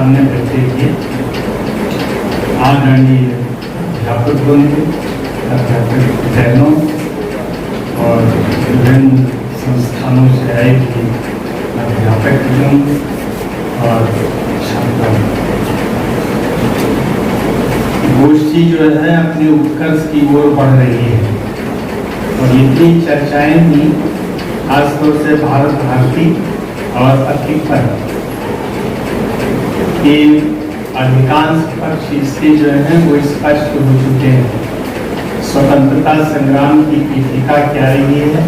सामने बैठे थे आदरणीय अध्यापक बंधु, अध्यापक बहनों और विभिन्न संस्थानों से आए थे अध्यापक और छात्र। गोष्ठी जो है अपने उत्कर्ष की ओर बढ़ रही है और इतनी चर्चाएं भी खासतौर से भारत भारती और पथिक पर के अधिकांश पक्ष इसके जो है वो स्पष्ट हो चुके हैं। स्वतंत्रता संग्राम की पीठिका क्या रही है,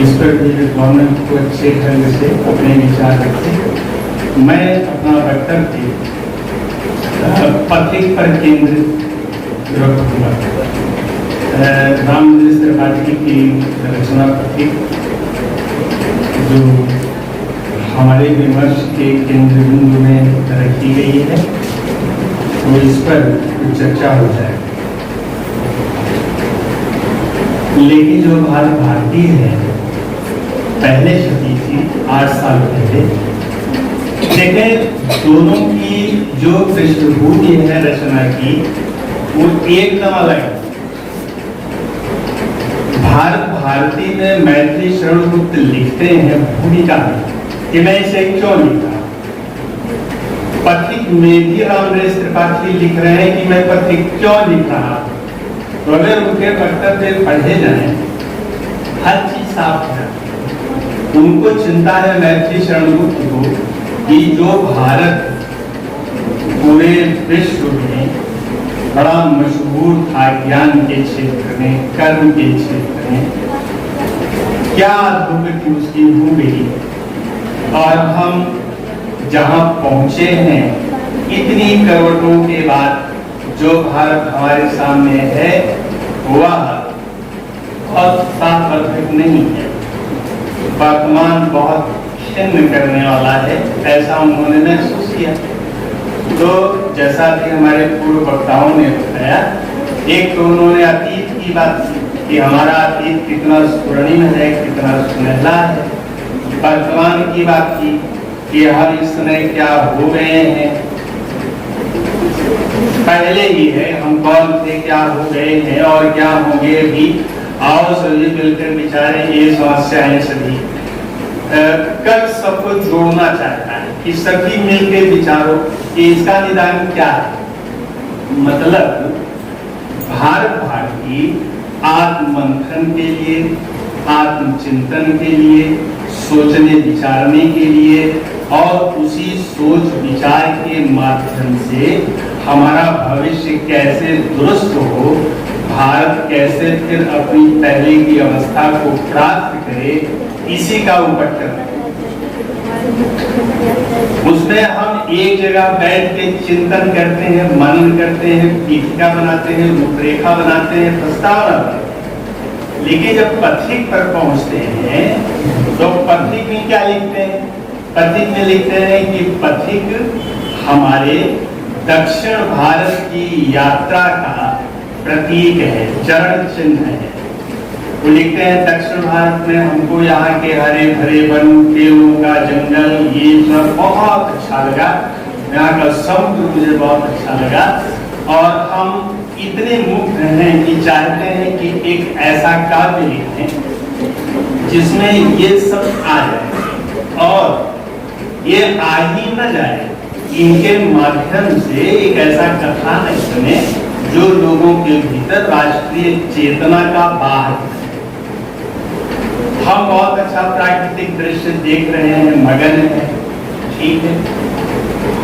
इस पर भी गवर्नमेंट को अच्छे ढंग से अपने विचार रखते। मैं अपना वक्तव्य पथिक पर केंद्रित रखूंगा। रामकृष्ण त्रिपाठी की रचना पथिक जो हमारे विमर्श के केंद्र बिंदु में रखी गई है, तो इस पर चर्चा हो जाए। लेकिन जो भारत भारती है पहले छपी थी 8 साल पहले, देखें दोनों की जो पृष्ठभूमि है रचना की वो एकदम अलग है। भारत भारती में मैथिली शरण गुप्त लिखते हैं भूमिका में कि मैं इसे क्यों लिखा। पथिक में भी रामकृष्ण त्रिपाठी लिख रहे हैं कि मैं पथिक क्यों लिख रहा। तो अगर उनके वक्तव्य पढ़े जाए हर चीज साफ है। उनको चिंता है मैथिली शरण गुप्त को कि जो भारत पूरे विश्व में बड़ा मशहूर था ज्ञान के क्षेत्र में, कर्म के क्षेत्र में, क्या अद्भुत उसकी हो गई और हम जहां पहुंचे हैं इतनी करोड़ों के बाद जो भारत हमारे सामने है वह बहुत सार्थक नहीं है। वर्तमान बहुत खिन्न करने वाला है, ऐसा उन्होंने महसूस किया। तो जैसा कि हमारे पूर्व वक्ताओं ने बताया, एक तो उन्होंने अतीत की बात की कि हमारा अतीत कितना स्वर्णिम है, कितना सुनहला है। वर्तमान की बात की कि हम इस समय क्या हो गए हैं, पहले ही है हम कौन थे, क्या हो गए हैं और क्या होंगे भी। आओ सभी मिलकर विचारे ये समस्याएं सभी कल सबको जोड़ना चाहता है कि सभी मिलकर विचारो कि इसका निदान क्या है। मतलब भारत भारती आत्ममंथन के लिए, आत्मचिंतन के लिए, सोचने विचारने के लिए और उसी सोच विचार के माध्यम से हमारा भविष्य कैसे दुरुस्त हो, भारत कैसे फिर अपनी पहले की अवस्था को प्राप्त करे, इसी का उपटन। उसमें हम एक जगह बैठ के चिंतन करते हैं, मनन करते हैं, पीठिका बनाते हैं, रूपरेखा बनाते हैं, प्रस्ताव बनाते हैं। लेकिन जब पथिक पर पहुंचते हैं तो पथिक में क्या लिखते हैं? पथिक में लिखते हैं कि पथिक हमारे दक्षिण भारत की यात्रा का प्रतीक है, चरण चिन्ह है। वो लिखते हैं दक्षिण भारत में हमको यहाँ के हरे भरे वन, पेड़ों का जंगल, ये सब बहुत अच्छा लगा। यहाँ का समुद्र मुझे बहुत अच्छा लगा और हम इतने मुक्त हैं कि चाहते हैं कि एक ऐसा काव्य लिखें जिसमें ये सब आ जाए और ये आ ही न जाए, इनके माध्यम से एक ऐसा कथानक बने जो लोगों के भीतर राष्ट्रीय चेतना का बाहर। हम बहुत अच्छा प्राकृतिक दृश्य देख रहे हैं, मगन है, ठीक है,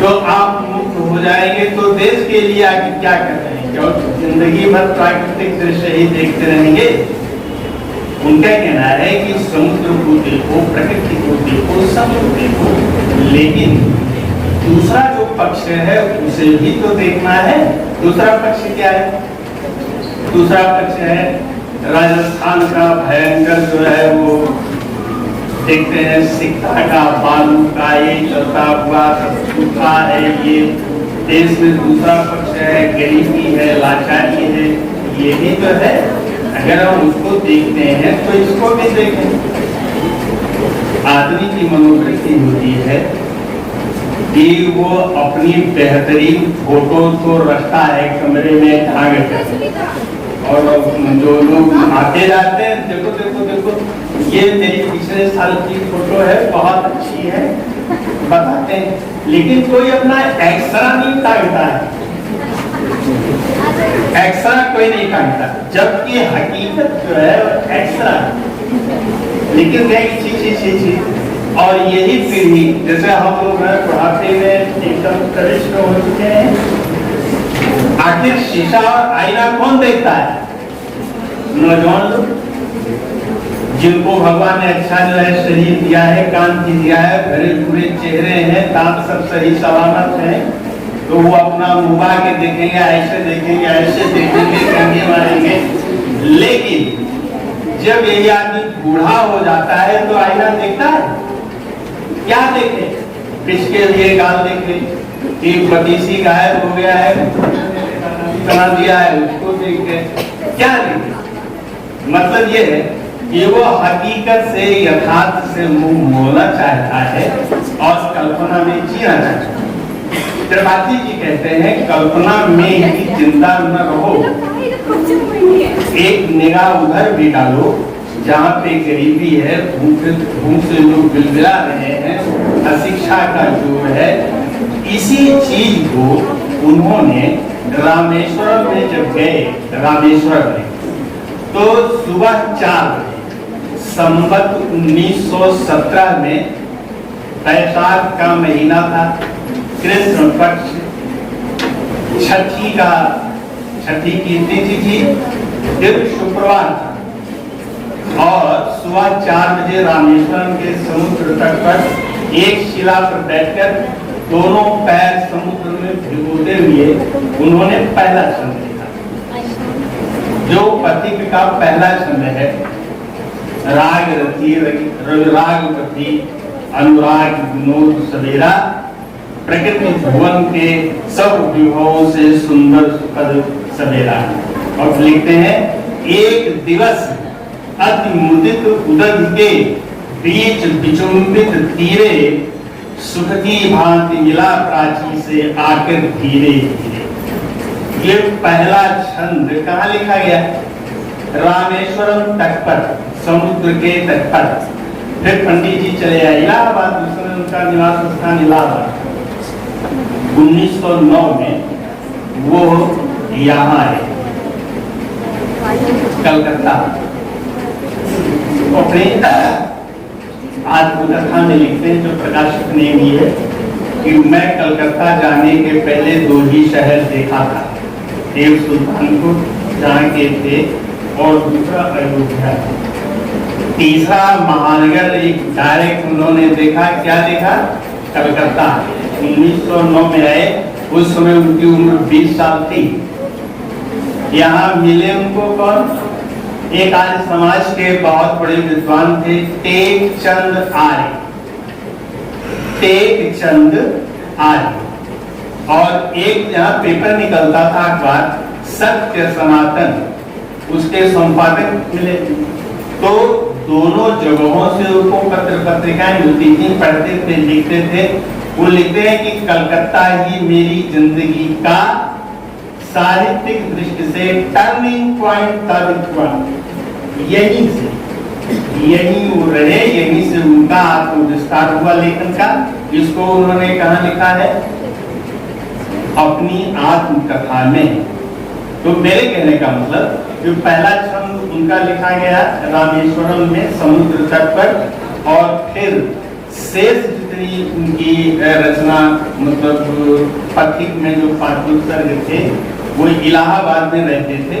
तो आप मुक्त हो जाएंगे तो देश के लिए आगे क्या कर रहे हैं? क्यों जिंदगी भर प्राकृतिक दृश्य ही देखते रहेंगे? उनका कहना है कि समुद्र को देखो, प्रकृति को देखो, सब को देखो, लेकिन दूसरा जो पक्ष है उसे भी तो देखना है। दूसरा पक्ष क्या है? दूसरा पक्ष है राजस्थान का भयंकर जो है वो देखते हैं, सिक्का का, बालू का, ये चलता हुआ सब सूखा है। ये देश में दूसरा पक्ष है, गरीबी है, लाचारी है, ये भी तो है। अगर हम उसको देखते हैं तो इसको भी देखें। आदमी की मनोवृत्ति होती है कि वो अपनी बेहतरीन फोटो को रखता है कमरे में टांग कर, और जो लोग आते जाते हैं, देखो देखो देखो ये मेरी पिछले साल की फोटो है, बहुत अच्छी है बताते हैं, लेकिन कोई अपना एक्स्ट्रा नहीं टांगता है, एक्स्ट्रा कोई नहीं टांगता, जबकि हकीकत जो है एक्स्ट्रा। लेकिन नहीं, और यही पीढ़ी, जैसे हम लोग बुढ़ापे में एकदम कनिष्ठ हो चुके हैं, आखिर शीशा और आईना कौन देखता है? नौजवान लोग, जिनको भगवान ने अच्छा जो है शरीर दिया है, कांति दिया है, भरे पूरे चेहरे हैं, दांत सब सही सलामत है, तो वो अपना मुबा के देखेंगे, ऐसे देखेंगे, ऐसे देखेंगे, कंगे मारेंगे। लेकिन जब यही आदमी बूढ़ा हो जाता है तो आईना देखता है? क्या देखे? किसके लिए गाल देखे कि पतीसी गायब हो गया है, बना दिया है, उसको देखे, क्या देखे? मतलब ये है कि वो हकीकत से, यथार्थ से मुंह मोड़ना चाहता है और कल्पना में जीना चाहता है। त्रिपाठी जी कहते हैं, कल्पना में ही जिंदा न रहो, एक निगाह उधर भी डालो जहाँ पे गरीबी है, भूख से लोग बिलबिला रहे हैं, अशिक्षा का जो है, इसी चीज को उन्होंने रामेश्वरम में जब गए, रामेश्वरम में, तो सुबह 4 बजे संवत 1917 में, बैसाख का महीना था, कृष्ण पक्ष, छठी की तिथि थी, दिन शुक्रवार था, और सुबह 4 बजे रामेश्वरम के समुद्र तट पर एक शिला पर बैठकर दोनों पैर समुद्र में भिगोते हुए उन्होंने पहला छंद लिखा, जो पथिक का पहला छंद है। राग रति राग पति अनुराग विनोद सवेरा, प्रकृति भुवन के सब विभवों से सुंदर सुखद सवेरा। और लिखते हैं, एक दिवस अति मुदित उदग के बीच विचुंबित तीरे, सुख की भांति मिला प्राची से आकर धीरे धीरे। ये पहला छंद कहाँ लिखा गया? रामेश्वरम तट पर, समुद्र के तट पर। फिर पंडित जी चले आए इलाहाबाद, दूसरा उनका निवास स्थान इलाहाबाद। 1909 में वो यहाँ आए कलकत्ता, अपने आत्मकथा में लिखते हैं, जो प्रकाशक ने भी है, कि मैं कलकत्ता जाने के पहले 2 ही शहर देखा था, एक सुल्तानपुर जहाँ के थे और दूसरा अयोध्या। तीसरा महानगर एक डायरेक्ट उन्होंने देखा, क्या देखा? कलकत्ता। 1909 में आए, उस समय उनकी उम्र 20 साल थी। यहाँ मिले उनको कौन? एक आर्य समाज के बहुत बड़े विद्वान थे, टेक चंद आर्य, टेक चंद आर्य। और एक जहाँ पेपर निकलता था अखबार, सत्य सनातन, उसके संपादक मिले। तो दोनों जगहों से उनको पत्र पत्रिकाएं मिलती थी, पढ़ते थे, लिखते थे। वो लिखते हैं कि कलकत्ता ही मेरी जिंदगी का साहित्यिक दृष्टि से टर्निंग पॉइंट साबित हुआ। यहीं वो रहे, यहीं से उनका आत्मविस्तार हुआ लेखन का। इसको उन्होंने कहाँ लिखा है? अपनी आत्मकथा में। तो मेरे कहने का मतलब, जो पहला छंद उनका लिखा गया रामेश्वरम में समुद्र तट पर, और फिर शेष जितनी उनकी रचना, मतलब पथिक में जो 5 सर्ग थे, वो इलाहाबाद में रहते थे,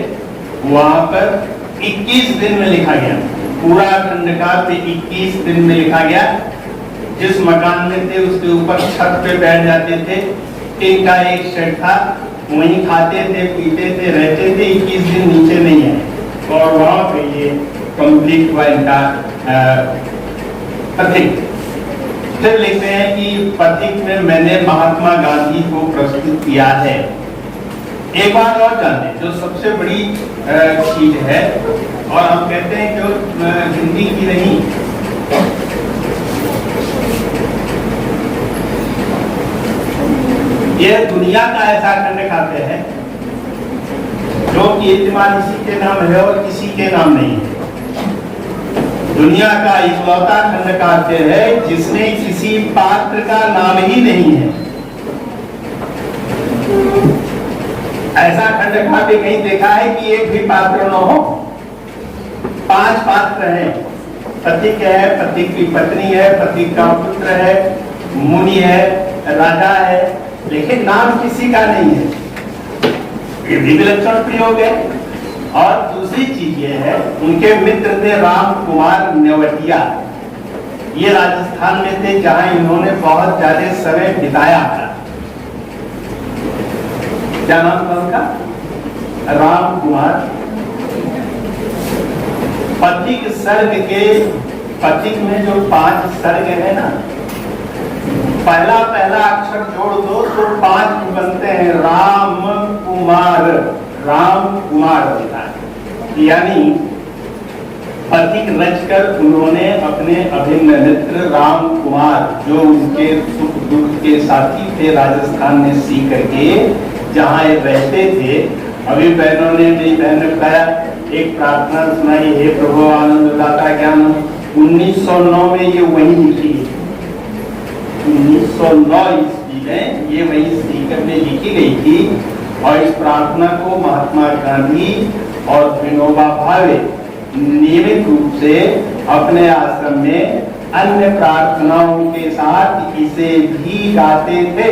वहां पर 21 दिन में लिखा गया। पूरा खंडकार पे 21 दिन में लिखा गया। जिस मकान में थे उसके ऊपर छत पे बैठ जाते थे, टीन का एक शेड था, वहीं खाते थे, पीते थे, रहते थे। 21 दिन नीचे नहीं आए, और वहां पे ये कंप्लीट हुआ इनका पथिक। फिर लिखते हैं कि पथिक में मैंने महात्मा गांधी को प्रस्तुत किया है। एक बात और जाने, जो सबसे बड़ी चीज है, और हम कहते हैं कि हिंदी की नहीं, ये दुनिया का ऐसा खंड खाते हैं जो कि इत्तेमाद इसी के नाम है और किसी के नाम नहीं है। दुनिया का इकलौता खंड खाते हैं जिसमें किसी पात्र का नाम ही नहीं है। ऐसा खंड खाते कहीं देखा है कि एक भी पात्र न हो? 5 पात्र हैं। पथिक है, पथिक की पत्नी है, पथिक का पुत्र है, मुनि है, राजा है, लेकिन नाम किसी का नहीं है। ये भी विलक्षण प्रयोग है। और दूसरी चीज ये है, उनके मित्र थे राम कुमार नेवटिया। ये राजस्थान में थे जहां इन्होंने बहुत ज्यादा समय बिताया था। क्या नाम था उनका? राम कुमार। पथिक सर्ग के, पथिक में जो 5 सर्ग है ना, पहला अक्षर जोड़ दो तो 5 बनते हैं। राम कुमार, राम कुमार बनता है। यानी पथिक रचकर उन्होंने अपने अभिन्न मित्र राम कुमार, जो उनके सुख दुख के साथी थे, राजस्थान में सीख करके जहाँ रहते थे। अभी बहनों ने, मेरी बहन ने बताया, एक प्रार्थना सुनाई, हे प्रभु आनंद दाता ज्ञान। 1909 में ये वही लिखी, 1909 ईस्वी में ये वही सीकर में लिखी गई थी। और इस प्रार्थना को महात्मा गांधी और विनोबा भावे नियमित रूप से अपने आश्रम में अन्य प्रार्थनाओं के साथ इसे भी गाते थे।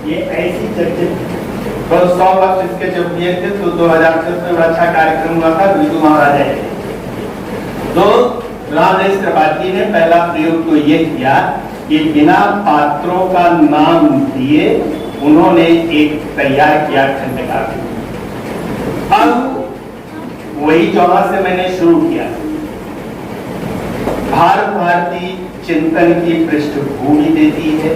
ये ऐसी चर्चित तो 100 वर्ष इसके जब दिए थे तो 2010 में बड़ा अच्छा कार्यक्रम हुआ था बिरजू महाराजा के। तो रामदेव त्रिपाठी ने पहला प्रयोग तो ये किया कि बिना पात्रों का नाम दिए उन्होंने एक तैयार किया खंडकार। अब वही जहाँ से मैंने शुरू किया, भारतीय चिंतन की पृष्ठभूमि देती है,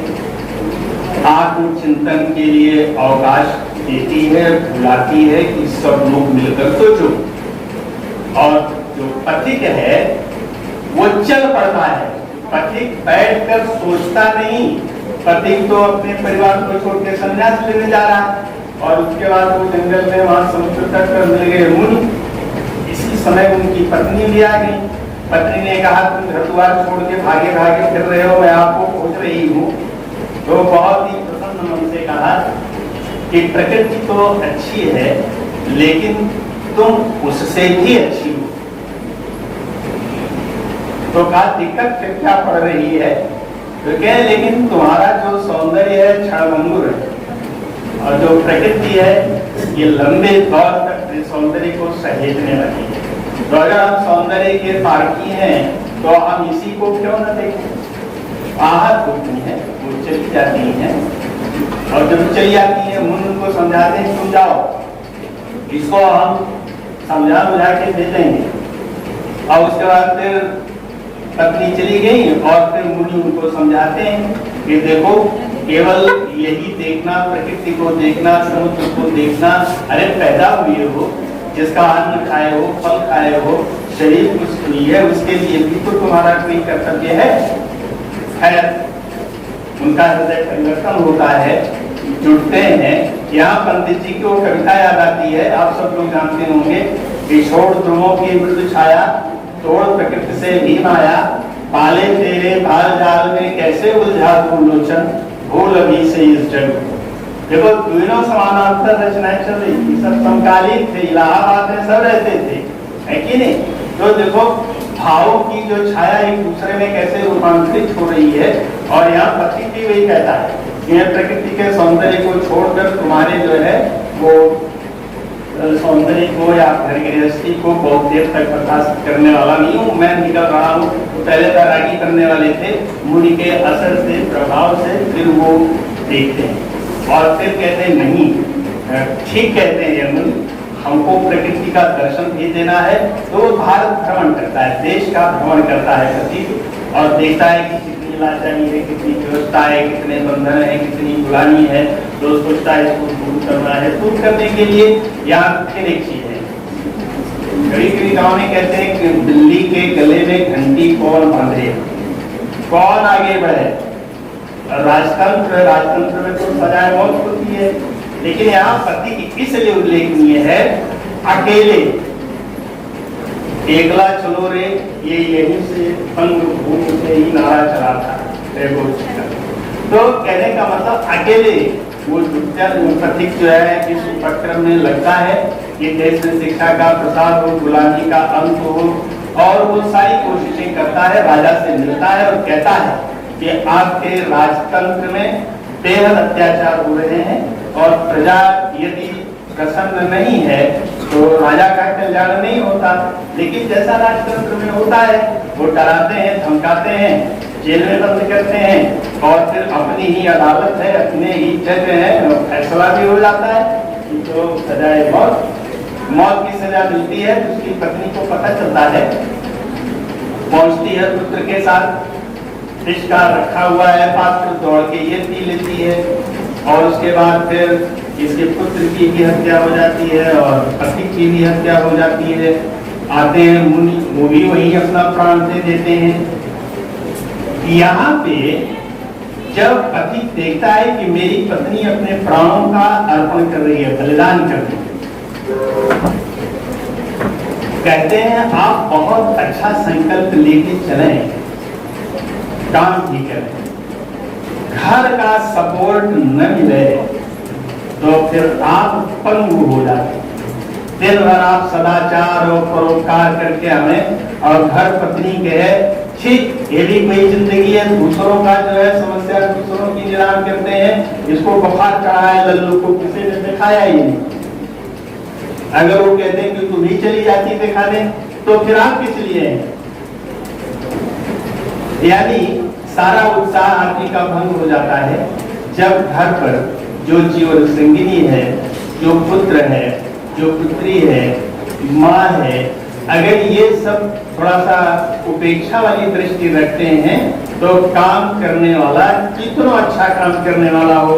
आत्मचिंतन के लिए अवकाश देती है, बुलाती है कि सब लोग मिलकर सोचो। और जो पथिक है वो चल पड़ता है। पथिक बैठकर सोचता नहीं। पथिक तो अपने परिवार को छोड़ के संन्यास लेने जा रहा है और उसके बाद वो जंगल में वहां समुद्र तट पर मिल गए मुनि। इसी समय उनकी पत्नी भी आ गई। पत्नी ने कहा, तुम घर द्वार छोड़ के भागे भागे फिर रहे हो, मैं आपको खोज रही हूँ। तो बहुत ही प्रसन्न मन से कहा कि प्रकृति तो अच्छी है लेकिन तुम उससे भी अच्छी हो। तो कहा, दिक्कत फिर क्या पड़ रही है? तो कहे, लेकिन तुम्हारा जो सौंदर्य है क्षणभंगुर है और जो प्रकृति है ये लंबे दौर तक सौंदर्य को सहेजने वाली है। तो अगर हम सौंदर्य के पारखी हैं तो हम इसी को क्यों न देखें? आहत होती है, वो चली जाती हैं और जब चली जाती है मुन उनको समझाते हैं, तुम जाओ, इसको हम समझा बुझा के दे देंगे। और उसके बाद फिर पत्नी चली गई और फिर मुनि उनको समझाते हैं कि देखो, केवल यही देखना, प्रकृति को देखना, समुद्र को देखना, अरे पैदा हुए हो, जिसका अन्न खाए हो, फल खाए हो, शरीर कुछ हुई है, उसके लिए भी तो तुम्हारा कोई कर्तव्य है। खैर, उनका हृदय परिवर्तन होता है, जुड़ते हैं। यहाँ पंडित जी की वो कविता याद आती है, आप सब लोग जानते होंगे कि छोड़ ध्रुवों की मृदु छाया, तोड़ प्रकृति से भीम आया, पाले तेरे भाल जाल में कैसे उलझा तू लोचन, भूल अभी से इस जग। देखो, दोनों समानांतर रचनाएं चल रही थी, सब समकालीन थे, इलाहाबाद में सब रहते थे, है कि नहीं? तो देखो, भावों की जो छाया एक दूसरे में कैसे रूपांतरित हो रही है। और यहाँ पति भी वही कहता है कि प्रकृति के सौंदर्य को छोड़कर तुम्हारे जो है वो सौंदर्य को या घर गृहस्थी को बहुत देर तक प्रकाशित करने वाला नहीं हूँ, मैं निकल रहा हूँ। तो पहले तैराकी करने वाले थे, मुनि के असर से, प्रभाव से, फिर वो देखते हैं और फिर कहते हैं नहीं, ठीक कहते हैं ये मुनि, हमको प्रकृति का दर्शन भी देना है। तो भारत भ्रमण करता है, देश का भ्रमण करता है प्रतीक, और देखता है कि कितनी लाचारी है, कितनी व्यवस्था है, कितने बंधन है, कितनी गुलामी है। तो सोचता है इसको दूर करना है। दूर करने के लिए यहाँ फिर एक चीज है, कभी कभी गाँव में कहते हैं कि बिल्ली के गले में घंटी कौन बांधे, कौन आगे बढ़े, राजतंत्र में तो सजाए मौत होती है, लेकिन यहाँ पति की इसलिए उल्लेखनीय है, अकेले एकला चलो रे, ये यहीं से पंग भूमि से ही नारा चला था तो कहने का मतलब अकेले वो प्रतीक जो है इस उपक्रम में लगता है कि देश में शिक्षा का प्रसार हो, गुलामी का अंत हो, और वो सारी कोशिशें करता है, राजा से मिलता है और कहता है कि आपके राजतंत्र में बेहद अत्याचार हो रहे हैं और प्रजा यदि प्रसन्न नहीं है तो राजा का कल्याण नहीं होता। लेकिन जैसा राजतंत्र में होता है, वो डराते हैं, धमकाते हैं, जेल में बंद करते हैं और फिर अपनी ही अदालत है, अपने ही जज है, फैसला भी हो जाता है तो सजाए मौत की सजा मिलती है। उसकी पत्नी को पता चलता है, पहुंचती है पुत्र के साथ, रिश्ता रखा हुआ है, पात्र दौड़ के ये पी लेती है और उसके बाद फिर इसके पुत्र की भी हत्या हो जाती है और पति की भी हत्या हो जाती है। आते हैं मुनि, वो भी वही अपना प्राण दे देते हैं। यहाँ पे जब पति देखता है कि मेरी पत्नी अपने प्राणों का अर्पण कर रही है, बलिदान कर रही है, कहते हैं आप बहुत अच्छा संकल्प लेके चलें, काम भी करें, घर का सपोर्ट न मिले तो फिर आप पंगु हो जाते। दिन भर आप सदाचार और परोपकार करके हमें और घर पत्नी के है, ठीक ये भी कोई जिंदगी है, दूसरों का जो है समस्या दूसरों की निदान करते हैं। इसको बुखार चढ़ा है, लल्लू को किसी ने दिखाया ही नहीं। अगर वो कहते हैं कि तुम ही चली जाती दिखा दे तो फिर आप किस लिए हैं? यानी सारा उत्साह आदमी का भंग हो जाता है जब घर पर जो जीवन संगिनी है, जो पुत्र है, जो पुत्री है, माँ है, अगर ये सब थोड़ा सा उपेक्षा वाली दृष्टि रखते हैं तो काम करने वाला कितना अच्छा काम करने वाला हो,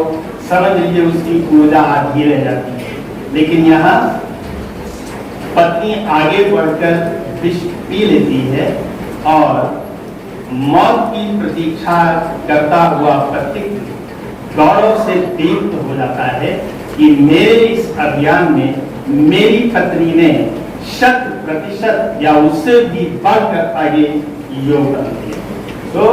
समझ लीजिए उसकी ऊर्जा आधी रह जाती है। लेकिन यहाँ पत्नी आगे बढ़कर विष पी लेती है और मौत की प्रतीक्षा करता हुआ पति गौरव से दीप्त हो जाता है कि मेरे इस अभियान में मेरी पत्नी ने 100% या उससे भी बढ़कर आगे योगदान दिया। तो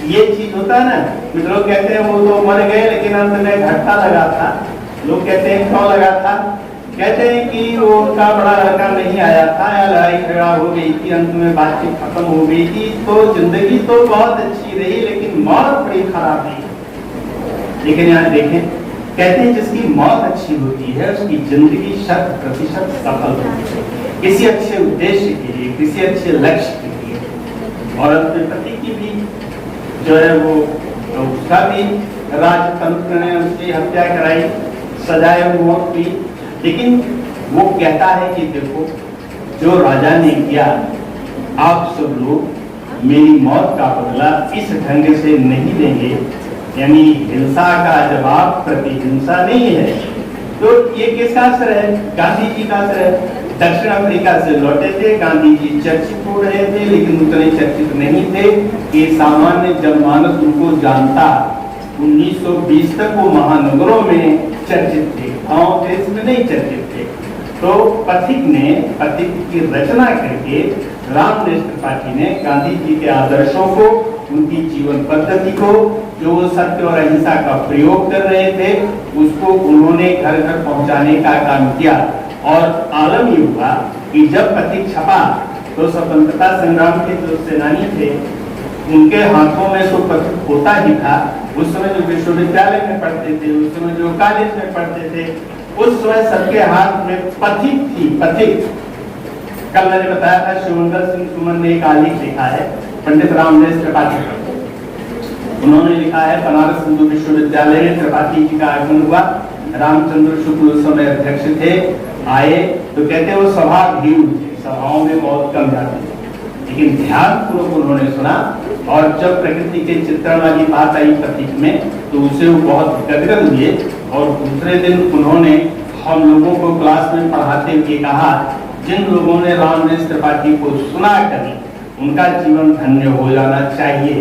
ये चीज होता है ना, कुछ लोग कहते हैं वो तो मर गए लेकिन अंत में घटना लगा था। लोग कहते हैं क्यों लगा था? कहते हैं कि वो उनका बड़ा लड़का नहीं आया था या लड़ाई झगड़ा हो गई थी, अंत में बातचीत खत्म हो गई थी, तो जिंदगी तो बहुत अच्छी रही लेकिन मौत बड़ी खराब रही। लेकिन यहाँ देखें, कहते हैं जिसकी मौत अच्छी होती है उसकी जिंदगी 100% सफल होती है, किसी अच्छे उद्देश्य के लिए, किसी अच्छे लक्ष्य के लिए। और अपने पति की भी जो है वो तो उसका भी राजतंत्र ने उसकी हत्या कराई, सजाए मौत की। लेकिन वो कहता है कि देखो जो राजा ने किया, आप सब लोग मेरी मौत का बदला इस ढंग से नहीं देंगे, यानी हिंसा का जवाब प्रतिहिंसा नहीं है। तो ये किसका असर है? गांधी जी का असर है। दक्षिण अफ्रीका से लौटे थे, गांधी जी चर्चित हो रहे थे लेकिन उतने चर्चित नहीं थे कि सामान्य जनमानस उनको जानता। 1920 तक वो महानगरों में चर्चित थे, गांव देश में नहीं चर्चित थे। तो पथिक की रचना करके रामदेव त्रिपाठी ने गांधी जी के आदर्शों को, उनकी जीवन पद्धति को, जो वो सत्य और अहिंसा का प्रयोग कर रहे थे, उसको उन्होंने घर घर पहुंचाने का काम किया। और आलम ये हुआ कि जब पथिक छपा तो स्वतंत्रता संग्राम के जो सेनानी थे उनके हाथों में तो पथिक होता ही था। उस समय जो विश्वविद्यालय में पढ़ते थे, उस समय जो कॉलेज में पढ़ते थे, उस समय सबके हाथ में पथिक थी। पथिक कल मैंने बताया था, शिवंदर सिंह सुमन ने एक आलेख लिखा है, पंडित रामदेव त्रिपाठी का। उन्होंने लिखा है बनारस हिंदू विश्वविद्यालय में त्रिपाठी जी का आगमन हुआ, रामचंद्र शुक्ल उस समय अध्यक्ष थे। आए तो कहते वो सभा भीड़ थी, सभाओं में बहुत कम जाते थे, लेकिन ध्यानपूर्वक उन्होंने सुना। और जब प्रकृति के चित्रण वाली बात आई पथिक में तो उसे वो बहुत गदगद हुए। और दूसरे दिन उन्होंने हम लोगों को क्लास में पढ़ाते हुए कहा, जिन लोगों ने रामदेव त्रिपाठी को सुना कर उनका जीवन धन्य हो जाना चाहिए,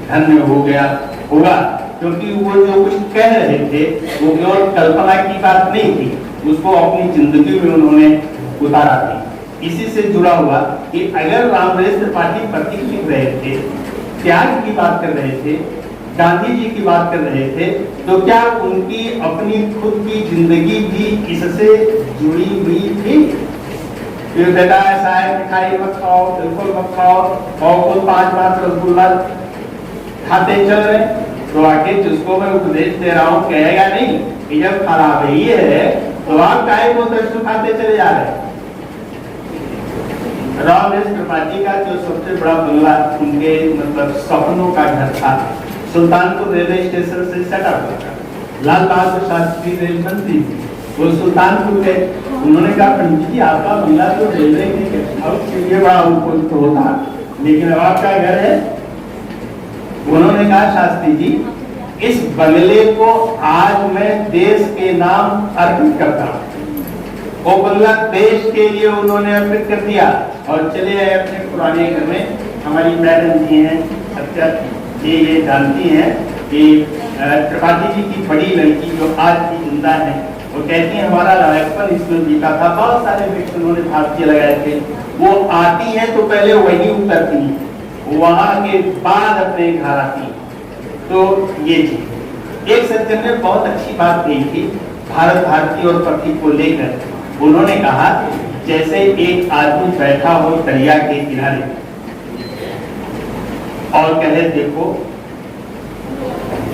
धन्य हो गया होगा। क्योंकि वो जो कुछ कह रहे थे वो केवल कल्पना की बात नहीं थी, उसको अपनी जिंदगी में उन्होंने उतारा थी। इसी से जुड़ा हुआ कि अगर रामनरेश त्रिपाठी प्रतीक लिख रहे थे, त्याग की बात कर रहे थे, गांधी जी की बात कर रहे थे, तो क्या उनकी अपनी खुद की जिंदगी भी इससे जुड़ी हुई थी? फिर बेटा ऐसा है, मिठाई मत खाओ, बिल्कुल मत खाओ, और खुद 5 बार रसगुल्ला खाते चल रहे, तो आखिर जिसको मैं उपदेश दे रहा हूँ कहेगा नहीं कि जब खराब ही है तो आप काहे को दृष्टि खाते चले जा रहे? रामनरेश त्रिपाठी का जो सबसे बड़ा बंगला उनके मतलब सपनों का घर था, सुल्तानपुर रेलवे स्टेशन से सटा हुआ था। लाल बहादुर शास्त्री रेल मंत्री वो सुल्तानपुर गए, उन्होंने कहा पंडित जी आपका बंगला तो रेलवे के गेस्ट हाउस के लिए बड़ा उपयुक्त होता, लेकिन अब आपका घर है। उन्होंने कहा शास्त्री जी इस बंगले को आज मैं देश के नाम अर्पित करता हूँ। वो बंगला देश के लिए उन्होंने अर्पित कर दिया और चले आए अपने पुराने घर में। हमारी मैडम जी हैं सत्या जी, ये जानती हैं कि त्रिपाठी जी की बड़ी लड़की जो आज भी जिंदा है, वो कहती है हमारा लड़कपन इसमें बीता था, बहुत सारे वृक्ष उन्होंने भारतीय लगाए थे, वो आती है तो पहले वही उतरती, वहां के बाद अपने घर आती। तो ये चीज एक सज्जन ने बहुत अच्छी बात कही थी भारत भारती और पति को लेकर। उन्होंने कहा जैसे एक आदमी बैठा हो दरिया के किनारे और कहे देखो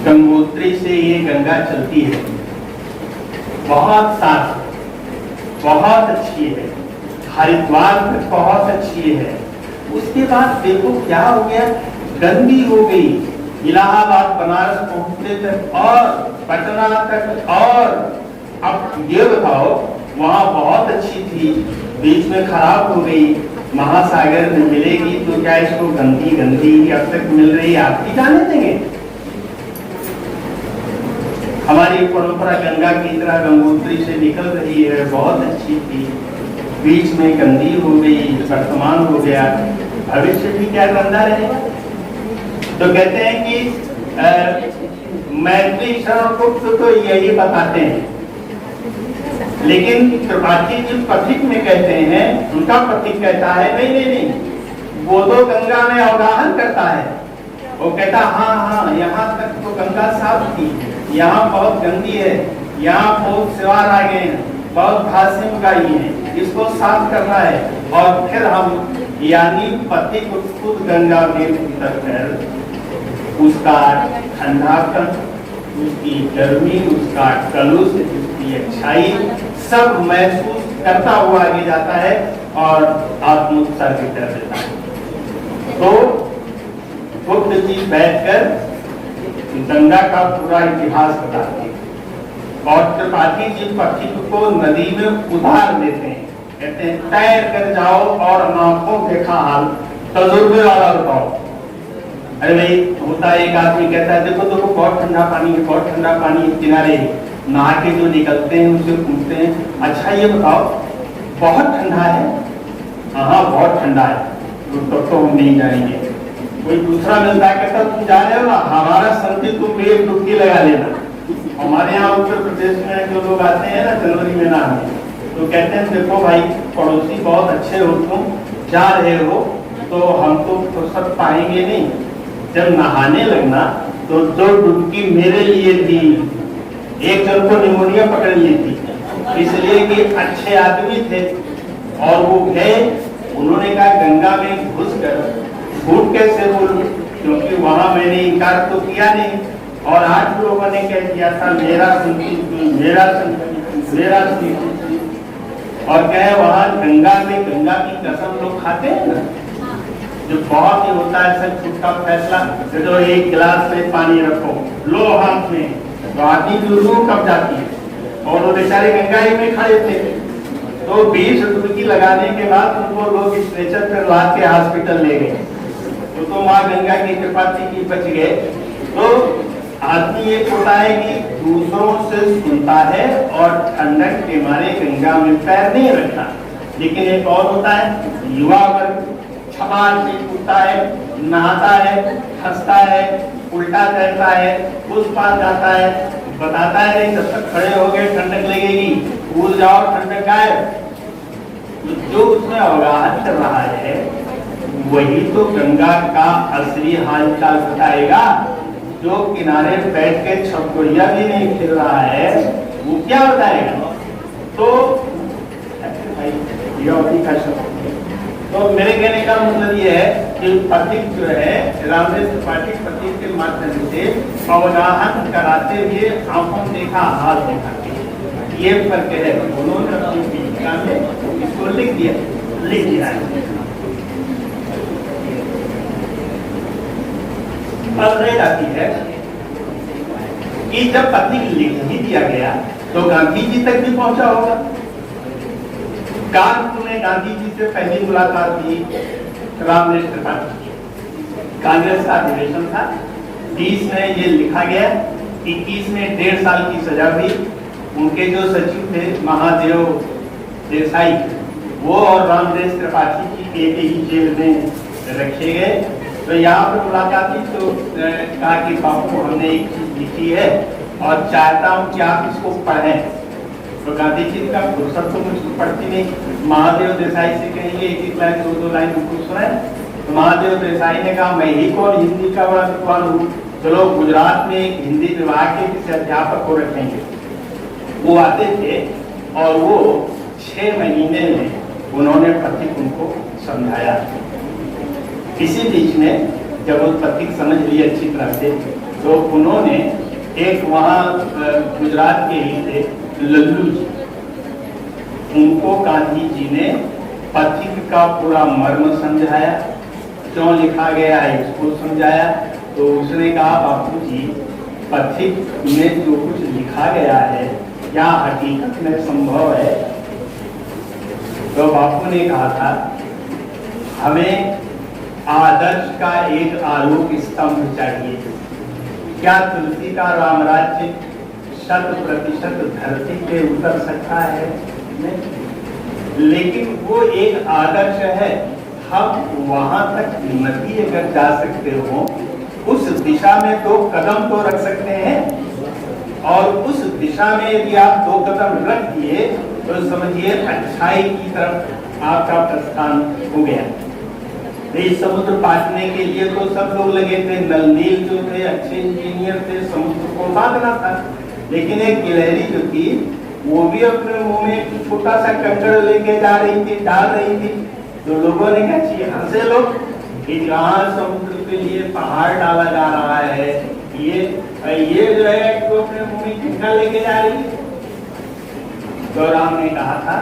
गंगोत्री से ये गंगा चलती है, बहुत साफ, बहुत अच्छी है, हरिद्वार तक बहुत अच्छी है, उसके बाद देखो क्या हो गया, गंदी हो गई, इलाहाबाद बनारस पहुंचने तक और पटना तक, और अब ये बताओ वहां बहुत अच्छी थी, बीच में खराब हो गई, महासागर में मिलेगी तो क्या इसको गंदी गंदी अब तक मिल रही, आप ही जाने देंगे? हमारी परंपरा गंगा की तरह गंगोत्री से निकल रही है, बहुत अच्छी थी, बीच में गंदी हो गई, वर्तमान हो गया, भविष्य भी क्या गंदा रहेगा? तो कहते हैं कि मैत्री शरण गुप्त तो यही बताते हैं, लेकिन त्रिपाठी जी पथिक में कहते हैं, उनका पथिक कहता है नहीं नहीं नहीं, वो तो गंगा में अवगाहन करता है, वो कहता हाँ हाँ यहाँ तक तो गंगा साफ थी, यहाँ बहुत गंदी है, यहाँ बहुत सिवार आ गए हैं, बहुत घासें उगाई हैं, इसको साफ करना है। और फिर हम यानी पति को खुद गंगा में उतर कर उसका ठंडापन, उसकी गर्मी, उसका कलुष, उसकी अच्छाई सब महसूस करता हुआ आगे जाता है और आत्मोत्सर्ग कर देता है। तो बुद्ध जी बैठकर गंगा का पूरा इतिहास बताते हैं और त्रिपाठी जी पथिक को नदी में उतार देते हैं, कहते हैं तैर कर जाओ और आंखों देखा हाल, तजुर्बे वाला बताओ। अरे भाई होता है, एक आदमी कहता है देखो देखो बहुत ठंडा पानी है, बहुत ठंडा पानी है, किनारे नहा के जो निकलते हैं उनसे पूछते हैं अच्छा ये बताओ बहुत ठंडा है? हाँ बहुत ठंडा है, तो हम नहीं जाएंगे। कोई दूसरा मिलता है कहता तुम जा रहे हो ना, हमारा संति तुम एक डुबकी लगा लेना। हमारे यहाँ उत्तर प्रदेश में जो लोग आते हैं ना जनवरी में नहाने, तो कहते हैं देखो भाई पड़ोसी बहुत अच्छे हो, तुम जा रहे हो तो हम तो फुर्सत पाएंगे नहीं, जब नहाने लगना तो 2 डुबकी मेरे लिए थी, एक जन को निमोनिया पकड़ ली थी, इसलिए कि अच्छे आदमी थे और वो गए, उन्होंने कहा गंगा में घुस कर झूठ कैसे बोलूं, क्योंकि वहां मैंने इनकार तो किया नहीं, और 8 लोगों ने कह दिया था मेरा सुनती मेरा सुनती मेरा सुनती, और कहे वहां गंगा में गंगा की कसम लोग खाते हैं ना, जो बहुत ही होता है सब झूठ का फैसला, तो एक गिलास में पानी रखो लो हाथ में, तो आदमी की रूह कब जाती है, और वो बेचारे गंगा ही में खड़े थे, तो 20 डुबकी लगाने के बाद उनको लोग स्ट्रेचर पर लाद के हॉस्पिटल ले गए, तो माँ गंगा की कृपा थी कि बच गए। तो आदमी एक होता है कि दूसरों से सुनता है और ठंडक के मारे गंगा में पैर नहीं रखता, लेकिन एक और होता है युवा वर्ग छपार से उठता है, नहाता है, हंसता है, उल्टा तैरता है, उस पार जाता है, बताता है नहीं जब तक खड़े हो गए ठंडक लगेगी, कूद जाओ ठंडक गायब। तो जो उसमें अवगाहन कर रहा है वही तो गंगा का असली हालचाल बताएगा। जो किनारे बैठ के छपकोरिया भी नहीं खेल रहा है वो क्या बताएगा। तो तो मेरे कहने का मतलब ये है कि पथिक जो है रामदेव त्रिपाठी पथिक के माध्यम से अवगाहन कराते हुए आंखों देखा हाथ देखा ये फर्क है। उन्होंने अपनी पीठिका में इसको लिख दिया है। अब रेड आती है कि जब पथिक लिख ही दिया गया तो गांधी जी तक भी पहुंचा होगा। कानपुर में गांधी जी से पहली मुलाकात हुई रामदेव त्रिपाठी, कांग्रेस का अधिवेशन था। 30 में ये लिखा गया, 21 में 1.5 साल की सजा हुई। उनके जो सचिव थे महादेव देसाई वो और रामदेव त्रिपाठी की एक ही जेल में रखे गए। तो यहाँ पर मुलाकात की तो कहा कि बापू हमने एक चीज लिखी है और चाहता हूँ कि आप इसको पढ़ें। तो गांधी जी का फुर्सत तो मुझको पड़ती नहीं। महादेव देसाई से कहेंगे एक लाइन 2 लाइन उनको सुनाए। तो महादेव देसाई ने कहा मैं ही कौन हिंदी का बड़ा विद्वान हूँ, चलो गुजरात में एक हिंदी विभाग के किसी अध्यापक को रखेंगे। वो आते थे और वो 6 महीने में उन्होंने पथिक उनको समझाया। इसी बीच में जब वो पथिक समझ लिए अच्छी तरह से तो उन्होंने एक वहाँ गुजरात के ही थे लल्लू जी, उनको गांधी जी ने पथिक का पूरा मर्म समझाया, क्यों लिखा गया है इसको समझाया। तो उसने कहा बापू जी पथिक में जो कुछ लिखा गया है क्या हकीकत में संभव है। तो बापू ने कहा था हमें आदर्श का एक आलोक स्तंभ चाहिए। क्या तुलसी का रामराज्य 100% धरती पे उतर सकता है? नहीं, लेकिन वो एक आदर्श है। हम वहां तक नहीं अगर जा सकते हो उस दिशा में 2 कदम तो रख सकते हैं और उस दिशा में यदि आप 2 कदम रख दिए तो समझिए अच्छाई की तरफ आपका प्रस्थान हो गया। इस समुद्र पाटने के लिए तो सब लोग लगे थे। नल नील जो थे अच्छे इंजीनियर थे, समुद्र को बांधना था। लेकिन एक गिलहरी जो थी वो भी अपने मुंह में एक छोटा सा कंकड़ लेके जा रही थी, डाल रही थी। तो लोगों ने कहा जी हंसे लोग कि जहाँ समुद्र के लिए पहाड़ डाला जा रहा है ये जो है तो अपने मुंह में कंकड़ लेके जा रही है। तो राम ने कहा था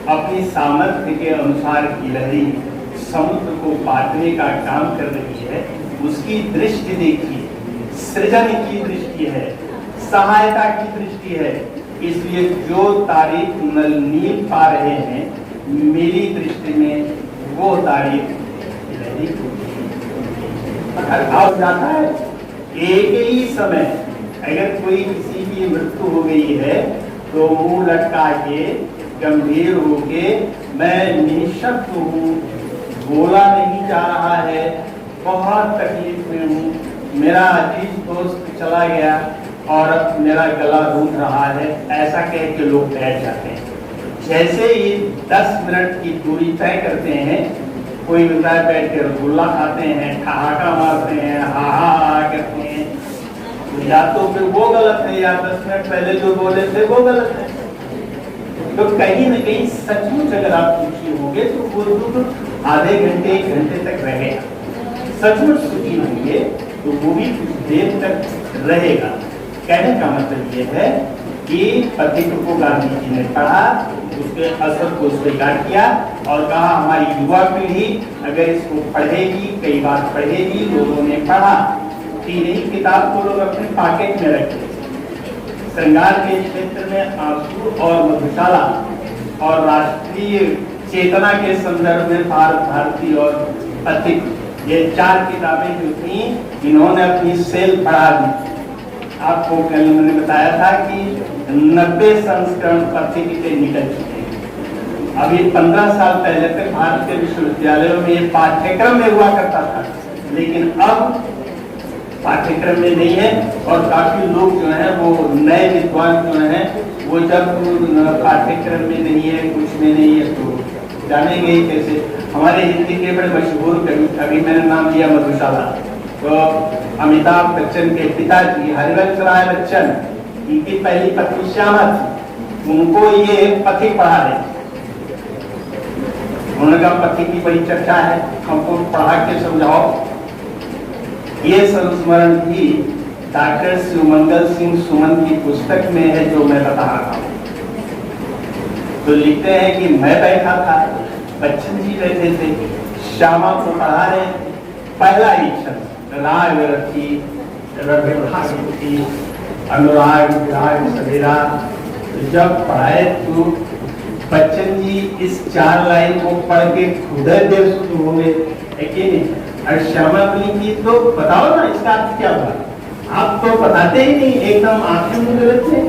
अपनी सामर्थ्य के अनुसार गिलहरी समुद्र को पाटने का काम कर रही है। उसकी दृष्टि देखिए, सृजन की दृष्टि है, सहायता की दृष्टि है। इसलिए जो तारीफ नल नील पा रहे हैं मेरी दृष्टि में वो तारीफ गिलहरी को भाव जाता है। एक ही समय अगर कोई किसी की मृत्यु हो गई है तो मुंह लटका के गंभीर होके मैं निशब्द हूँ, बोला नहीं जा रहा है, बहुत तकलीफ में हूँ, मेरा अजीज दोस्त चला गया और अब मेरा गला रूठ रहा है, ऐसा कह के लोग बैठ जाते हैं। जैसे ही 10 मिनट की दूरी तय करते हैं कोई बताए बैठ के रसगुल्ला खाते हैं, ठहाका मारते हैं, हा हा करते हैं, तो या तो फिर वो गलत है या 10 मिनट पहले जो बोले थे वो गलत है। तो कहीं न कहीं सचमुच अगर आप दुखी होंगे तो वो दुख आधे घंटे 1 घंटे तक रहेगा। सचमुच सुखी होंगे तो वो भी कुछ देर तक रहेगा। कहने का मतलब ये है कि पथिक को गांधी जी ने पढ़ा, उसके असर को स्वीकार किया और कहा हमारी युवा पीढ़ी अगर इसको पढ़ेगी, कई बार पढ़ेगी। लोगों ने पढ़ा, 3 ही किताब को लोग अपने पॉकेट में रखे। श्रृंगार के क्षेत्र में आंसू और मधुशाला और राष्ट्रीय चेतना के संदर्भ में भारत भारती और पथिक, ये 4 किताबें जो थी इन्होंने अपनी सेल बढ़ा दी। आपको कल मैंने बताया था कि 90 संस्करण पथिक के निकल चुके हैं। अभी 15 साल पहले तक भारत के विश्वविद्यालयों में ये पाठ्यक्रम में हुआ करता था, लेकिन अब पाठ्यक्रम में नहीं है। और काफी लोग जो है वो नए विद्वान जो है वो जब पाठ्यक्रम में नहीं है, कुछ में नहीं है, तो जानेंगे कैसे। हमारे हिंदी के बड़े मशहूर कवि, अभी मैंने नाम लिया मधुशाला, तो अमिताभ बच्चन के पिताजी हरिवंश राय बच्चन, इनकी पहली पत्नी श्यामा थी, उनको ये पथिक पढ़ा रहे। उन्होंने कहा पथिक की बड़ी चर्चा है, हमको पढ़ा के समझाओ। ये संस्मरण भी डॉक्टर शिवमंगल सिंह सुमन की पुस्तक में है जो मैं बता रहा हूँ। तो लिखते हैं कि मैं बैठा था, बच्चन जी बैठे थे, श्यामा को पढ़ा रहे। पहला ही क्षण राग रखी, अनुराग विराग सवेरा जब पढ़ाए तो बच्चन जी इस 4 लाइन को पढ़ के खुदर देव शुरू हो गए, है कि नहीं? और श्यामा बोली कि तो बताओ ना इसका अर्थ क्या हुआ, आप तो बताते ही नहीं, एकदम आंखें मूंद लेते।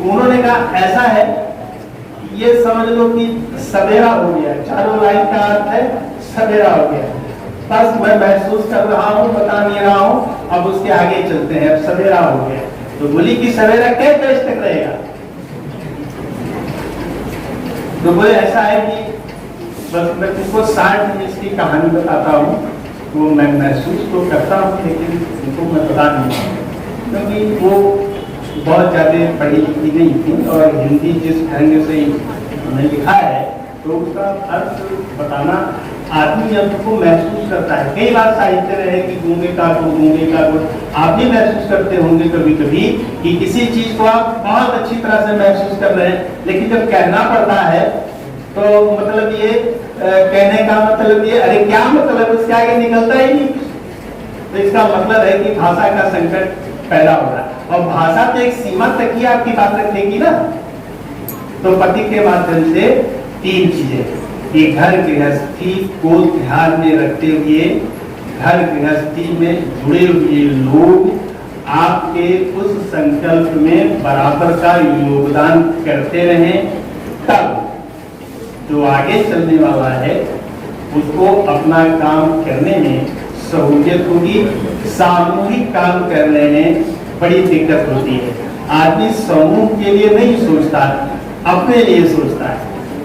उन्होंने कहा ऐसा है, ये समझ लो कि सवेरा हो गया, 4 लाइन का अर्थ है सवेरा हो गया, बस मैं महसूस कर रहा हूँ, बता नहीं रहा हूँ, अब उसके आगे चलते हैं, अब सवेरा हो गया। तो बोली कि सवेरा क्या देश तक रहेगा? तो बोले ऐसा है कि बस मैं तुमको 60 मिनट की कहानी बताता हूँ, तो मैं महसूस तो करता हूँ लेकिन उनको मैं बता नहीं पाऊँ, क्योंकि वो बहुत ज़्यादा पढ़ी लिखी नहीं थी और हिंदी जिस ढंग से उन्होंने लिखा है तो उसका अर्थ बताना आदमी जब को महसूस करता है। कई बार साहित्य रहे कि गूंगे का गुण, आप भी महसूस करते होंगे कभी कभी कि किसी चीज को आप बहुत अच्छी तरह से महसूस कर रहे हैं, लेकिन जब कहना पड़ता है तो मतलब ये कहने का मतलब ये, अरे क्या मतलब, उसके आगे निकलता ही नहीं। तो इसका मतलब है कि भाषा का संकट पैदा हो रहा है, और भाषा तो एक सीमा तक ही आपकी बात रखेगी ना। तो पति के माध्यम से 3 चीजें कि घर गृहस्थी को ध्यान में रखते हुए, घर गृहस्थी में जुड़े हुए लोग आपके उस संकल्प में बराबर का योगदान करते रहें, तब जो आगे चलने वाला है उसको अपना काम करने में सहूलियत होगी। सामूहिक काम करने में बड़ी दिक्कत होती है। आदमी समूह के लिए नहीं सोचता, अपने लिए सोचता है।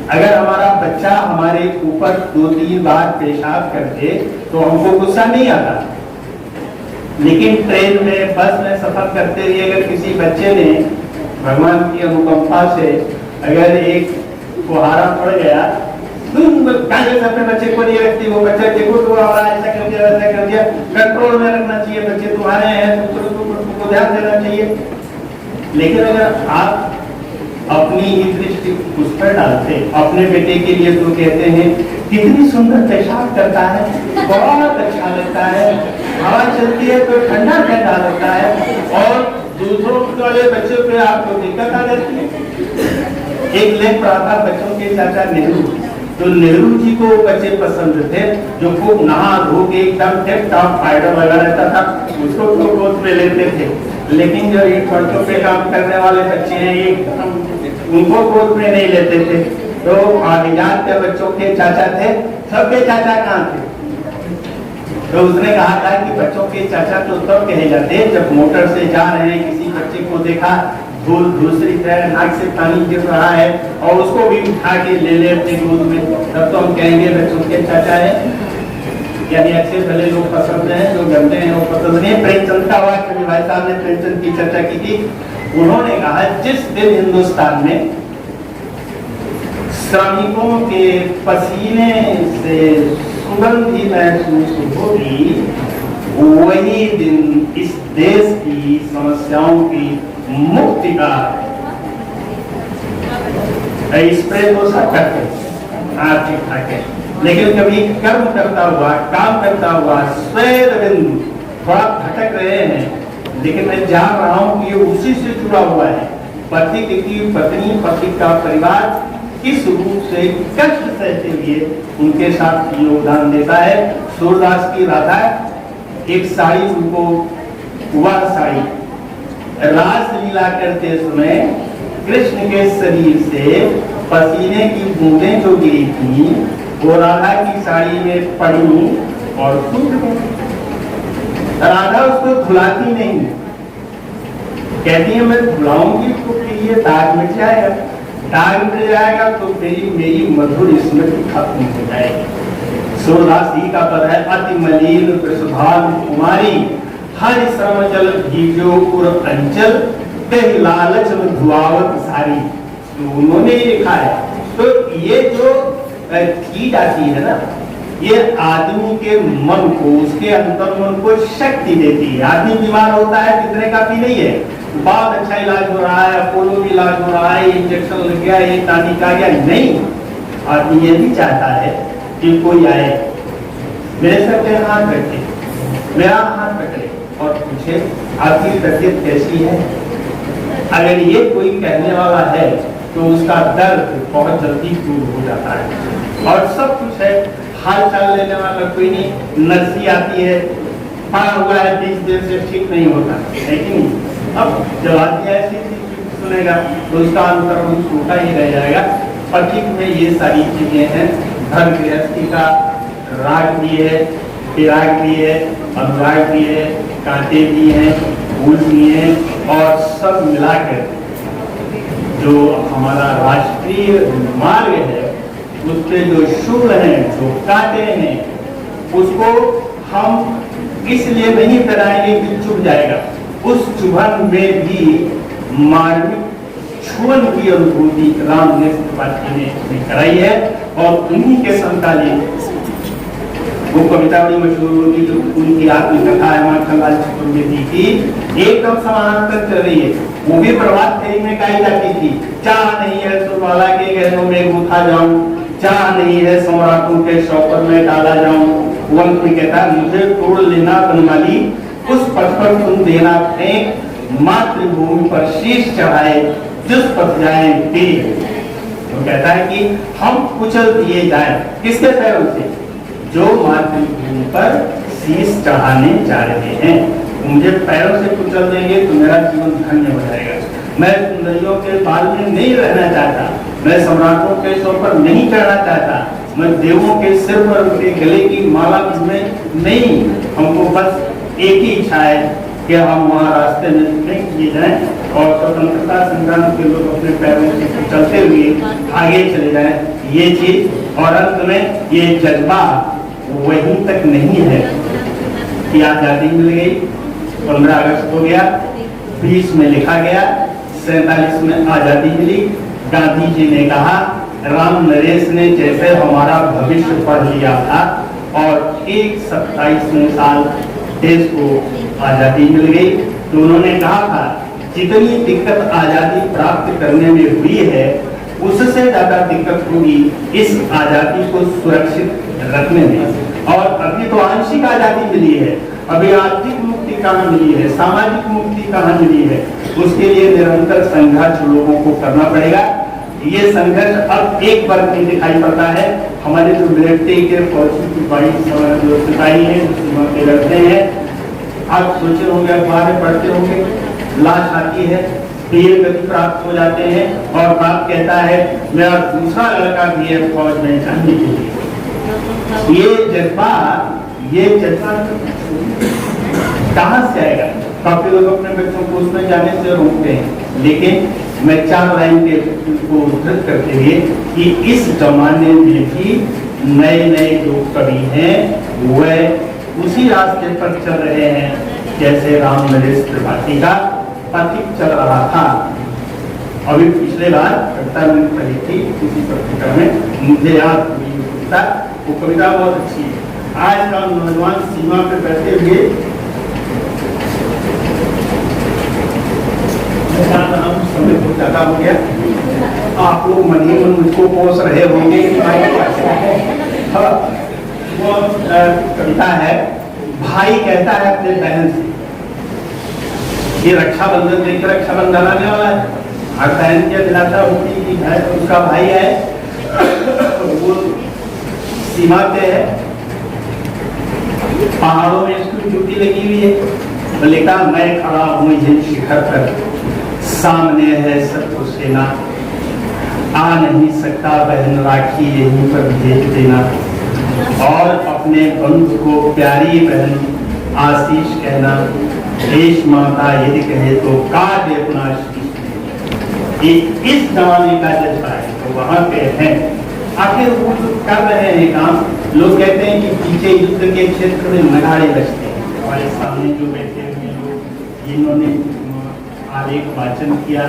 अगर हमारा बच्चा हमारे ऊपर 2-3 बार पेशाब कर दे तो हमको गुस्सा नहीं आता, लेकिन ट्रेन में, बस में सफर करते हुए अगर किसी बच्चे ने भगवान की अनुकंपा से अगर एक फुहारा पड़ गया, तुम अपने बच्चे को नहीं रखती, वो बच्चा देखो तो ऐसा कर दिया, वैसा कर दिया, कंट्रोल में रखना चाहिए, बच्चे तुम्हारे हैं, तुमको ध्यान देना चाहिए। लेकिन अगर आप अपनी ही दृष्टि उस पर डालते, अपने बेटे के लिए तो कहते हैं कितनी सुंदर पेशाब करता है, बहुत अच्छा लगता है, हवा चलती है तो ठंडा ठंडा लगता है, और दूसरों वाले बच्चों पे आपको दिक्कत आ जाती है। एक लेख पढ़ा था बच्चों के चाचा नेहरू, तो नेहरू जी को बच्चे पसंद थे जो खूब नहा धो के एकदम टिप टॉप पाउडर लगा रहता था, उसको तो गोद में लेते थे। लेकिन जो ये फर्शों पे काम करने वाले बच्चे हैं एकदम उनको गोद में नहीं लेते थे। तो आदिजात के बच्चों के चाचा थे, सबके चाचा कहाँ थे? तो उसने कहा था कि बच्चों के चाचा तो तब कहे जाते जब मोटर से जा रहे हैं, किसी बच्चे को देखा धूल दूसरी तरह नाक से पानी गिर रहा है और उसको भी उठा के ले ले अपने गोद में, तब तो हम कहेंगे बच्चों के चाचा है। यानी अच्छे भले लोग पसंद हैं, जो गंदे हैं वो पसंद नहीं। प्रेमचंद का वाक्य भाई साहब ने प्रेमचंद की चर्चा की थी, उन्होंने कहा जिस दिन हिंदुस्तान में श्रमिकों के पसीने से सुगंधी महसूस होगी, वही दिन इस देश की समस्याओं की मुक्ति का स्प्रे तो सब करते ठीक ठाक है, लेकिन कभी कर्म करता हुआ, काम करता हुआ श्वेत बिंदु थोड़ा भटक रहे हैं। लेकिन मैं जान रहा हूं कि ये उसी से जुड़ा हुआ है। पति की पत्नी, पति का परिवार किस रूप से कष्ट सहते हुए उनके साथ योगदान देता है। सूरदास की राधा, एक साड़ी उनको, वह साड़ी रासलीला करते समय कृष्ण के शरीर से पसीने की बूंदें जो गिरी थी वो राधा की साड़ी में पड़ी और सूख गई। राधा उसको धुलाती नहीं है, कहती है मैं धुलाऊंगी तो फिर ये दाग मिट जाएगा, दाग मिट जाएगा तो मेरी मधुर स्मृति खत्म हो जाएगी। सूरदास जी का पद है, अति मलिन प्रसुधान कुमारी हर श्रम जल भीजो उर अंचल कहीं लालच में धुआवत सारी। तो उन्होंने लिखा है। तो ये जो चीज आती है ना, ये आदमी के मन को, उसके अंतर मन को शक्ति देती है। आदमी बीमार होता है, कितने काफी नहीं है, बहुत अच्छा इलाज हो रहा है, अपोलो में इलाज हो रहा है, इंजेक्शन लग गया, ये टानिक आ गया, नहीं। आदमी ये भी चाहता है कि कोई आए मेरे सर पे हाथ रखे, मेरा हाथ पकड़े और पूछे आपकी तबीयत कैसी है। अगर ये कोई कहने वाला है तो उसका दर्द बहुत जल्दी दूर हो जाता है। और सब कुछ है, हाल चाल लेने वाला कोई नहीं, नर्सी आती है, पड़ा हुआ है 20 दिन से ठीक नहीं होता है कि नहीं। अब जब आदमी ऐसी चीज सुनेगा तो उसका अंतर मन छोटा ही रह जाएगा। पथिक में ये सारी चीजें हैं, धर्म गृहस्थी का राग भी है, विराग भी है, अनुराग भी है, कांटे भी हैं, फूल भी हैं, और सब मिलाकर जो हमारा राष्ट्रीय मार्ग है उसके जो शुभ हैं, जो कांटे हैं, उसको हम इसलिए नहीं कराएंगे कि चुभ जाएगा। उस चुभन में भी मार्मिक छुअन की अनुभूति राम ने कराई है। और उन्हीं के समकालीन वो कविता बड़ी मशहूर होगी, जो उनकी आत्मकथा है माखनलाल चतुर्वेदी की, एकदम समानांतर चल रही है। वो भी प्रभात फेरी में गाई जाती थी। चाह नहीं है सुरबाला के गहनों में गूंथा जाऊं, चाह नहीं है सम्राटों के शौकर में डाला जाऊं। वो अंत में कहता है मुझे तोड़ लेना बनमाली, उस पथ पर तुम देना फेंक, मातृभूमि पर शीश चढ़ाए जिस पथ जाए तीर। तो कहता है कि हम कुचल दिए जाए किसके पैरों से, जो मातृभूमि पर शीश चढ़ाने जा रहे हैं। मुझे पैरों से कुचल देंगे तो मेरा जीवन धन्य हो जाएगा। मैं सुंदरियों के बाल में नहीं रहना चाहता, मैं सम्राटों के सर पर नहीं चढ़ना चाहता, मैं देवों के सिर पर उनके गले की माला में नहीं। हमको बस एक ही इच्छा है कि हम वहाँ रास्ते में फेंक दिए जाएं और स्वतंत्रता संग्राम के लोग अपने पैरों से चलते हुए आगे चले जाएं। ये चीज और अंत में ये जज्बा वहीं तक नहीं है कि आजादी मिल गई, 15 अगस्त हो गया, 20 में लिखा गया, 47 में आजादी मिली। गांधी जी ने कहा राम नरेश ने जैसे हमारा भविष्य पढ़ लिया था और एक 27वें साल देश को आजादी मिल गई। तो उन्होंने कहा था जितनी दिक्कत आजादी प्राप्त करने में हुई है उससे ज्यादा दिक्कत होगी इस आजादी को सुरक्षित रखने में। और अभी तो आंशिक आजादी मिली है, अभी आर्थिक मुक्ति कहाँ मिली है, सामाजिक मुक्ति कहाँ मिली है, उसके लिए निरंतर संघर्ष लोगों को करना पड़ेगा। ये संघर्ष अब एक वर्ग में दिखाई पड़ता है, हमारे जो मिलिट्री के फौजी सिपाही जो सिपाही हैं, जो सीमा पे लड़ते हैं। आप सोचे होंगे, अखबार में पढ़ते होंगे, लाश आती है, वीर गति प्राप्त हो जाते हैं और बाप कहता है मेरा दूसरा लड़का भी है फौज में जाने के लिए। ये जज्बा कहाँ से आएगा? काफी लोग अपने बच्चों को उसमें जाने से रोकते हैं, लेकिन मैं 4 लाइन के को उद्धृत करते हुए कि इस जमाने में भी नए नए जो कवि हैं वह उसी रास्ते पर चल रहे हैं जैसे राम नरेश त्रिपाठी का पथिक चल रहा था। अभी पिछले बार कविता मैंने पढ़ी थी किसी पत्रिका में, मुझे याद था वो कविता बहुत अच्छी है। आज का नौजवान सीमा पे बैठे हुए समय बहुत ज्यादा हो गया, आप लोग मन ही मन मुझको कोस रहे होंगे। वो कविता है, भाई कहता है अपने बहन से, ये रक्षाबंधन देखकर रक्षाबंधन आने वाला है, हर बहन की अभिलाषा होती कि भाई उसका भाई है, वो सीमा पे है, पहाड़ों में इसकी ड्यूटी लगी हुई है। तो लिखा मैं खड़ा हूँ जिन शिखर पर, सामने है शत्रु सेना, आ नहीं सकता बहन राखी यहीं पर भेज देना। और अपने बंधु को प्यारी बहन आशीष कहना, देश माता यदि कहे तो काज अपना शीश। इस जमाने का जज्बा है तो वहां पे है। आखिर वो जो कर रहे हैं काम, लोग कहते हैं कि पीछे युद्ध के क्षेत्र में नगाड़े बजते हैं। हमारे सामने जो बैठे हुए लोग, जिन्होंने आलेख वाचन किया,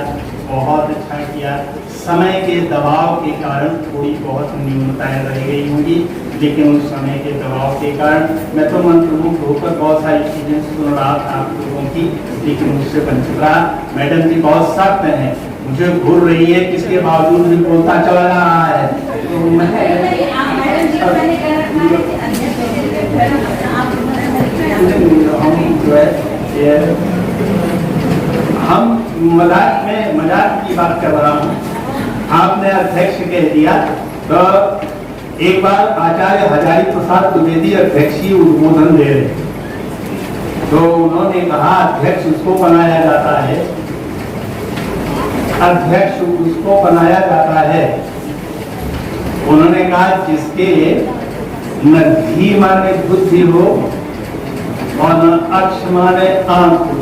बहुत अच्छा किया। समय के दबाव के कारण थोड़ी बहुत न्यूनताएं रह गई होंगी, लेकिन उस समय के दबाव के कारण मैं तो मंत्रमुग्ध होकर बहुत सारी चीजें सुन रहा था आप लोगों की, लेकिन मुझसे बन चुका। मैडम जी बहुत सख्त हैं, मुझे घूर रही है, किसके बावजूद भी बोलता चला रहा है। तो हम मजाक की बात कर रहा हूँ। आपने अध्यक्ष कह दिया, तो एक बार आचार्य हजारी प्रसाद द्विवेदी अध्यक्षीय उद्बोधन दे रहे, तो उन्होंने कहा अध्यक्ष उसको बनाया जाता है, अध्यक्ष उसको बनाया जाता है, उन्होंने कहा जिसके न धी माने बुद्धि हो और न अक्ष माने आंख हो।